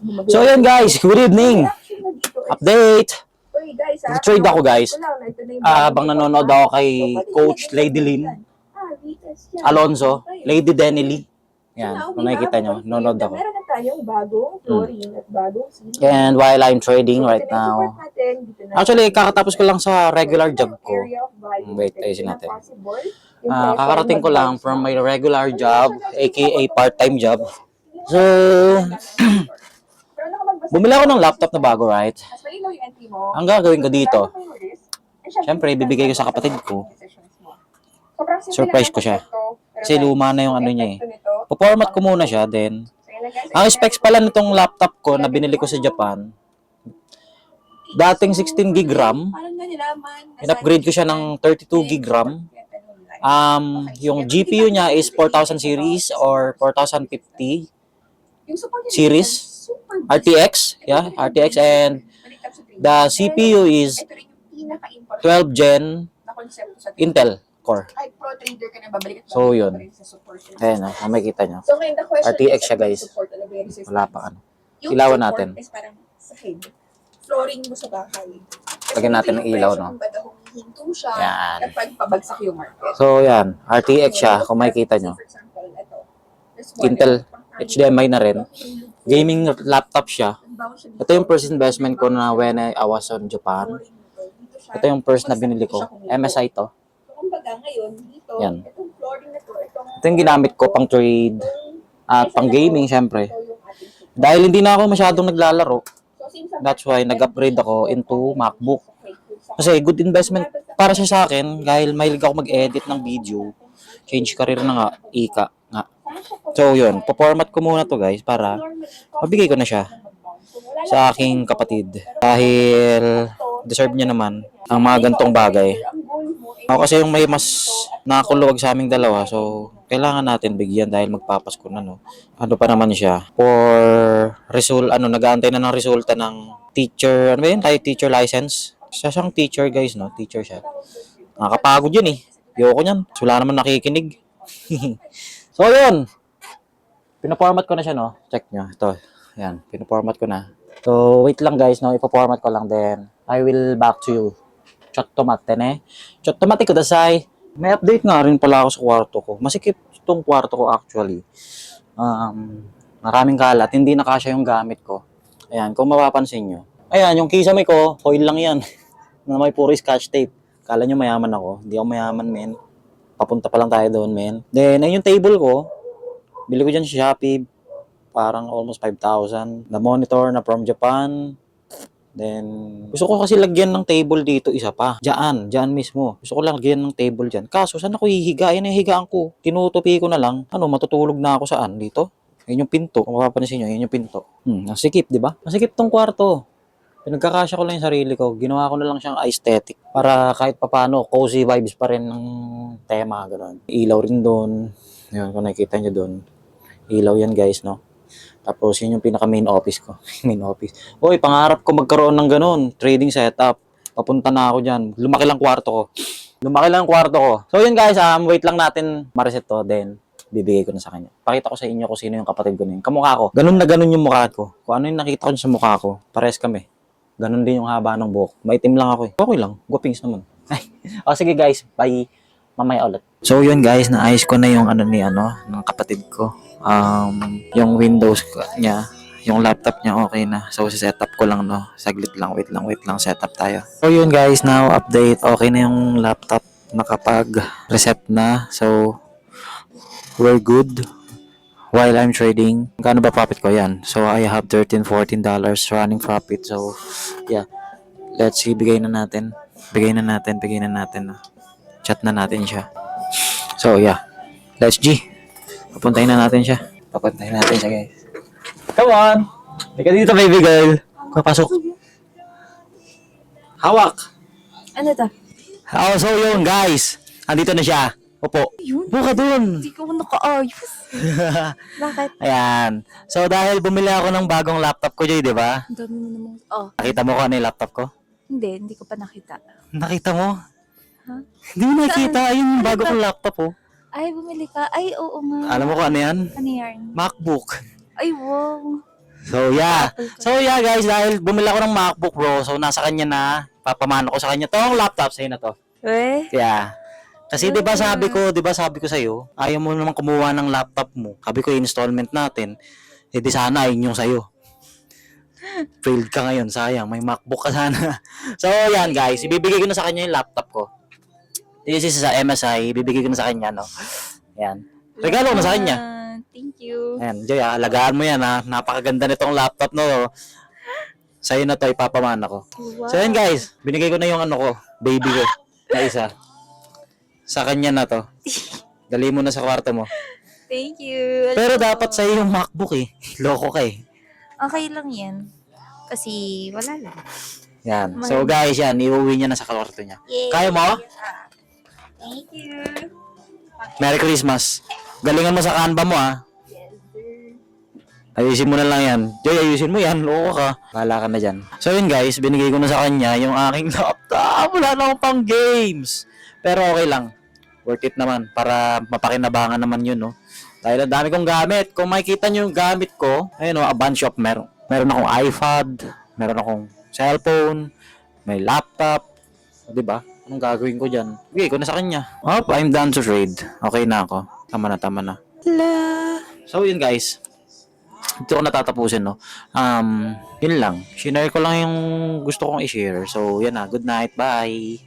So yun guys, good evening. Update. Trade ako guys. Habang nanonood ako kay Coach Lady Lynn Alonzo, Lady Denny Lee. Yan, kung nakikita nyo, nanonood ako. Meron na tayong bagong flooring at bagong ceiling. And while I'm trading right now, actually kakatapos ko lang sa regular job ko. Wait, ayusin natin. Kakarating ko lang from my regular job, aka part-time job. So, bumili ako ng laptop na bago, right? Ang gagawin ko dito, syempre, bibigay ko sa kapatid ko. Surprise ko siya. Kasi luma na yung ano niya eh. Paformat ko muna siya, then, ang specs pala nitong laptop ko na binili ko sa Japan, dating 16 gig RAM, in-upgrade ko siya ng 32 gig RAM. Yung GPU niya is 4000 series or 4050 series, RTX, yeah, RTX, and the CPU is 12 Gen Intel Core. So yun. Ayan, makikita nyo. RTX siya guys. Wala pa ano. Ilawan natin. Flooring mo sa bahay. Lagyan natin ng ilaw, no? Hinto siya yan. kapag pabagsak yung market. So yan, RTX siya, kung makikita nyo. Intel HDMI na rin. Gaming laptop siya. Ito yung first investment ko na when I was on Japan. Ito yung first na binili ko. MSI to. Yan. Ito yung ginamit ko pang trade at pang gaming syempre. Dahil hindi na ako masyadong naglalaro, that's why nag-upgrade ako into MacBook. Kasi good investment para siya sa akin dahil mahilig ako mag-edit ng video. Change career na nga, ika nga. So yun, po-format ko muna to guys para mabigay ko na siya sa aking kapatid. Dahil deserve niya naman ang mga gantong bagay. Ako kasi yung may mas nakakuluwag sa aming dalawa, so kailangan natin bigyan dahil magpapasko na, no. Ano pa naman siya? For result, nag-aantay na ng resulta ng teacher, ano ba yun? Teacher license. Siya siyang teacher guys, no? Teacher siya. Nakakapagod yun eh. Ayoko niyan. Wala naman nakikinig. So yun. Pinaformat ko na siya, no? Check nyo. Ito. Yan. Pinaformat ko na. So wait lang guys, no? Ipaformat ko lang then I will back to you. Chottomate ne. Chottomate kudasai. May update nga rin pala ako sa kwarto ko. Masikip itong kwarto ko actually. Maraming kalat. Hindi na kasya yung gamit ko. Ayan, kung mapapansin nyo. Ayan, yung kisame ko, foil lang yan. Na may puro scotch tape. Kala nyo mayaman ako. Hindi ako mayaman, men. Papunta pa lang tayo doon, men. Then, ayun yung table ko. Bili ko dyan sa Shopee. Parang almost 5,000. The monitor na from Japan. Then, gusto ko kasi lagyan ng table dito isa pa. Diyan mismo. Gusto ko lang lagyan ng table dyan. Kaso, saan ako hihiga? Ayan yung higaan ko. Tinutupi ko na lang. Matutulog na ako saan? Dito? Ayun yung pinto. Kung mapapansin nyo, ayun yung pinto. Nasikip, di ba? Nasikip tong kwarto. Pinagkakasya ko lang yung sarili ko. Ginawa ko na lang siyang aesthetic. Para kahit papano, cozy vibes pa rin ng tema. Ganun. Ilaw rin doon. Yun, kung nakikita nyo doon. Ilaw yan guys, no? Tapos yun yung pinaka main office ko. Main office. Oy, pangarap ko magkaroon ng ganun. Trading setup. Papunta na ako dyan. Lumaki lang kwarto ko. So yun guys, wait lang natin ma-reset to. Then, bibigay ko na sa kanya. Pakita ko sa inyo kung sino yung kapatid ko na yun. Kamukha ko. Ganun na ganun yung mukha ko. Kung ano yung nakita ko sa mukha ko, pares kami. Ganun din yung haba ng buhok. Maitim lang ako eh. Okay lang. Guwapings naman. Sige guys. Bye. Mamaya ulit. So yun guys, naayos ko na yung ng kapatid ko. Yung Windows niya, yung laptop niya okay na. So setup ko lang, no. Saglit lang. Wait lang. Setup tayo. So yun guys, now update. Okay na yung laptop. Nakapag-reset na. So we're good. While I'm trading, kano ba profit ko yan? So I have $13-14 running profit. So yeah, let's see, bigay na natin. Chat na natin siya. So yeah, let's G. Papuntahin na natin siya guys. Come on! Ika dito baby girl. Papasok. Hawak! Ano to? So yun guys, andito na siya. Opo. Buka doon. Hindi ko naka-ayos. Bakit? Ayan. So, dahil bumili ako ng bagong laptop ko, Joy, di ba? Ang dami mo namang... Nakita mo ko ano yung laptop ko? Hindi ko pa nakita. Nakita mo? Ha? Hindi mo nakita. Ayun yung bago kong laptop, oh. Ay, bumili ka. Ay, oo nga. Alam mo ko ano yan? Ano yan? MacBook. Ay, wow. So yeah guys, dahil bumili ako ng MacBook Pro, so nasa kanya na, papamana ko sa kanya tong laptop, sa'yo na to. Eh? Yeah. Kasi 'di ba sabi ko sa iyo, ayaw mo naman kumuha ng laptop mo. Sabi ko installment natin, eh di sana ayun yung sa iyo. Failed ka ngayon, sayang, may MacBook ka sana. So yan guys, ibibigay ko na sa kanya yung laptop ko. This is sa MSI, ibibigay ko na sa kanya, no. Yan. Regalo ko na sa kanya. Thank you. Ayan, Joy, alagaan mo yan, ha. Napakaganda nitong laptop, no. Sa'yo na to, ipapamana ko. Wow. So yan guys, binigay ko na yung ano ko, baby ko, na isa. Sa kanya na to. Dali mo na sa kwarto mo. Thank you. Pero dapat sa'yo yung MacBook eh. Loko ka eh. Okay lang yan. Kasi wala lang. Yan. So guys, yan, iuwi niya na sa kwarto niya. Yay. Kaya mo? Thank you. Merry Christmas. Galingan mo sa Canva mo, ha. Yes, sir. Ayusin mo na lang yan. Joy, ayusin mo yan. Loko ka. Bahala ka na dyan. So yun guys, binigay ko na sa kanya yung aking laptop. Wala na akong pang games. Pero okay lang. Worth it naman. Para mapakinabangan naman yun, no. Dahil ang dami kong gamit. Kung makikita nyo yung gamit ko, ayun, no, a bunch of meron akong iPad, meron akong cellphone, may laptop. Di ba? Anong gagawin ko dyan? Bigay ko na sa kanya. Oh, I'm done to trade. Okay na ako. Tama na. So yun guys. Ito ko natatapusin, no. Yun lang. Shinare ko lang yung gusto kong i-share. So yan na. Good night. Bye.